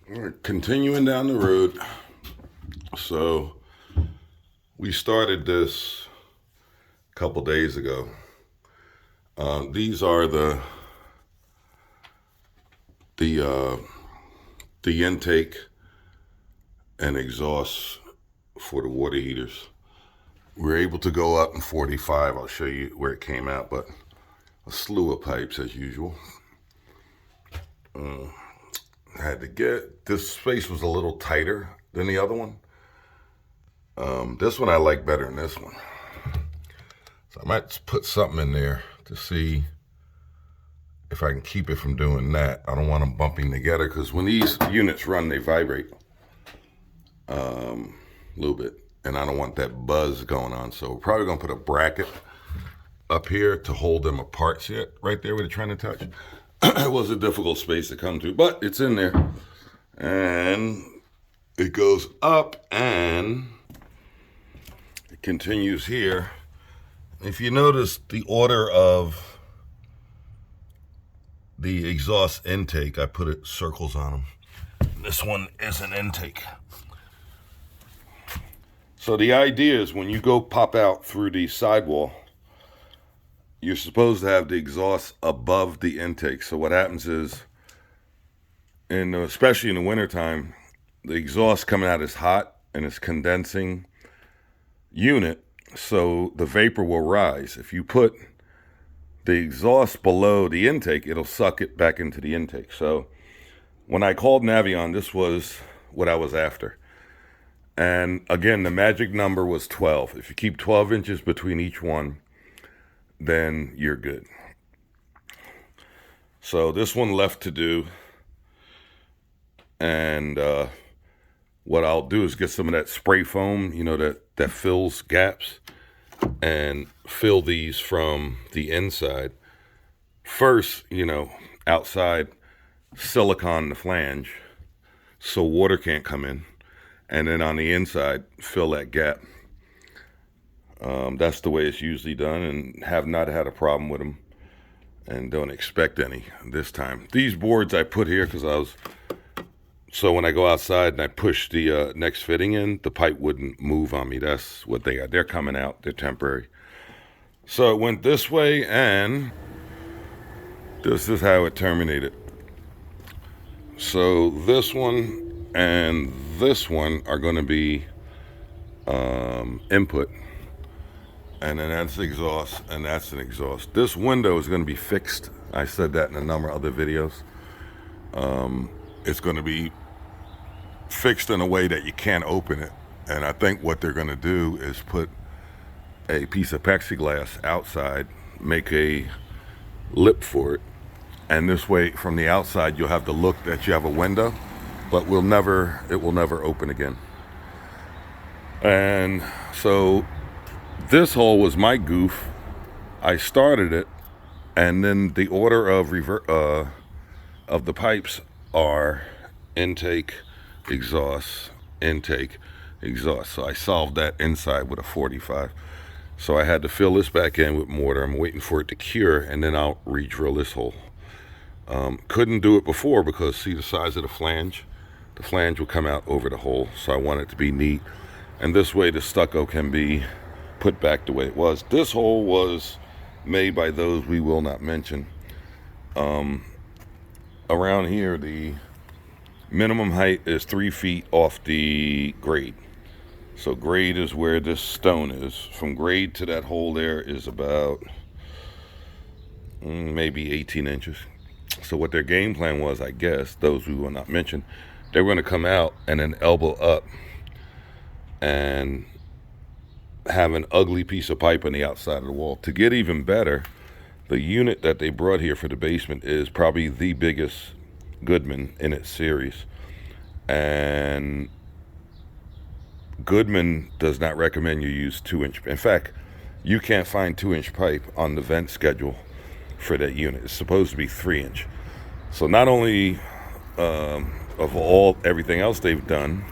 We're continuing down the road. So we started this a couple days ago. These are the uh, the intake and exhaust for the water heaters. We're able to go up in 45. I'll show you where it came out, but a slew of pipes as usual. Had to get this space was a little tighter than the other one. This one I like better than this one. So I might put something in there to see if I can keep it from doing that. I don't want them bumping together because when these units run, they vibrate a little bit. And I don't want that buzz going on. So we're probably going to put a bracket up here to hold them apart. See it right there where they're trying to touch? It was a difficult space to come to, but it's in there. And it goes up and it continues here. If you notice the order of the exhaust intake, I put it circles on them. This one is an intake. So the idea is when you go pop out through the sidewall, you're supposed to have the exhaust above the intake. So what happens is, especially in the wintertime, the exhaust coming out is hot and it's condensing unit, so the vapor will rise. If you put the exhaust below the intake, it'll suck it back into the intake. So when I called Navion, this was what I was after. And again, the magic number was 12. If you keep 12 inches between each one, then you're good. So this one left to do. And what I'll do is get some of that spray foam, that fills gaps, and fill these from the inside. First, outside, silicone the flange so water can't come in. And then on the inside, fill that gap. That's the way it's usually done, and have not had a problem with them and don't expect any this time. These boards I put here because so when I go outside and I push the next fitting in, the pipe wouldn't move on me. That's what they are. They're coming out. They're temporary. So it went this way, and this is how it terminated. So this one and this one are going to be input. And then that's exhaust, and that's an exhaust. This window is going to be fixed. I said that in a number of other videos. It's going to be fixed in a way that you can't open it. And I think what they're going to do is put a piece of plexiglass outside, make a lip for it, and this way from the outside you'll have the look that you have a window, but it will never open again. And so this hole was my goof. I started it, and then the order of the pipes are intake, exhaust, intake, exhaust. So I solved that inside with a 45. So I had to fill this back in with mortar. I'm waiting for it to cure, and then I'll re-drill this hole. Couldn't do it before because see the size of the flange? The flange will come out over the hole, so I want it to be neat. And this way the stucco can be put back the way it was. This hole was made by those we will not mention. Around here, the minimum height is 3 feet off the grade. So grade is where this stone is. From grade to that hole there is about maybe 18 inches. So what their game plan was, I guess, those we will not mention, they were going to come out and then elbow up and have an ugly piece of pipe on the outside of the wall. To get even better, the unit that they brought here for the basement is probably the biggest Goodman in its series. And Goodman does not recommend you use 2-inch. In fact, you can't find 2-inch pipe on the vent schedule for that unit. It's supposed to be 3-inch. So not only of everything else they've done,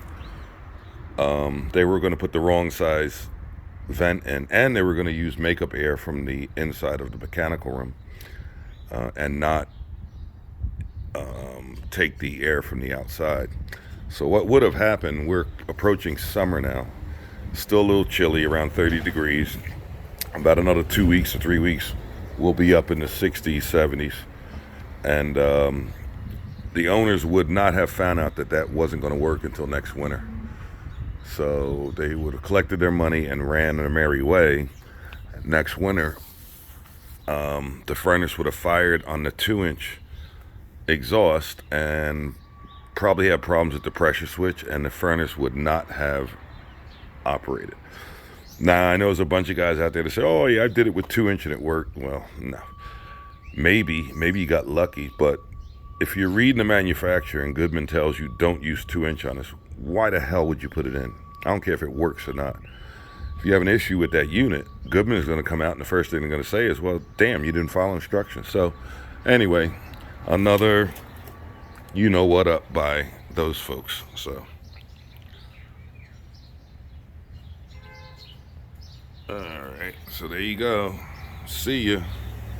they were going to put the wrong size vent in, and they were going to use makeup air from the inside of the mechanical room and not take the air from the outside. So what would have happened, we're approaching summer now, still a little chilly, around 30 degrees. About another 2 weeks or 3 weeks, we'll be up in the 60s, 70s. And the owners would not have found out that that wasn't going to work until next winter. So they would have collected their money and ran their merry way. Next winter, the furnace would have fired on the 2-inch exhaust and probably had problems with the pressure switch, and the furnace would not have operated. Now, I know there's a bunch of guys out there that say, oh yeah, I did it with 2-inch and it worked. Well, no. Maybe you got lucky, but if you're reading the manufacturer and Goodman tells you don't use 2-inch on this, why the hell would you put it in? I don't care if it works or not. If you have an issue with that unit, Goodman is going to come out and the first thing they're going to say is, well, damn, you didn't follow instructions. So anyway, another you know what up by those folks. So all right, so there you go. See ya.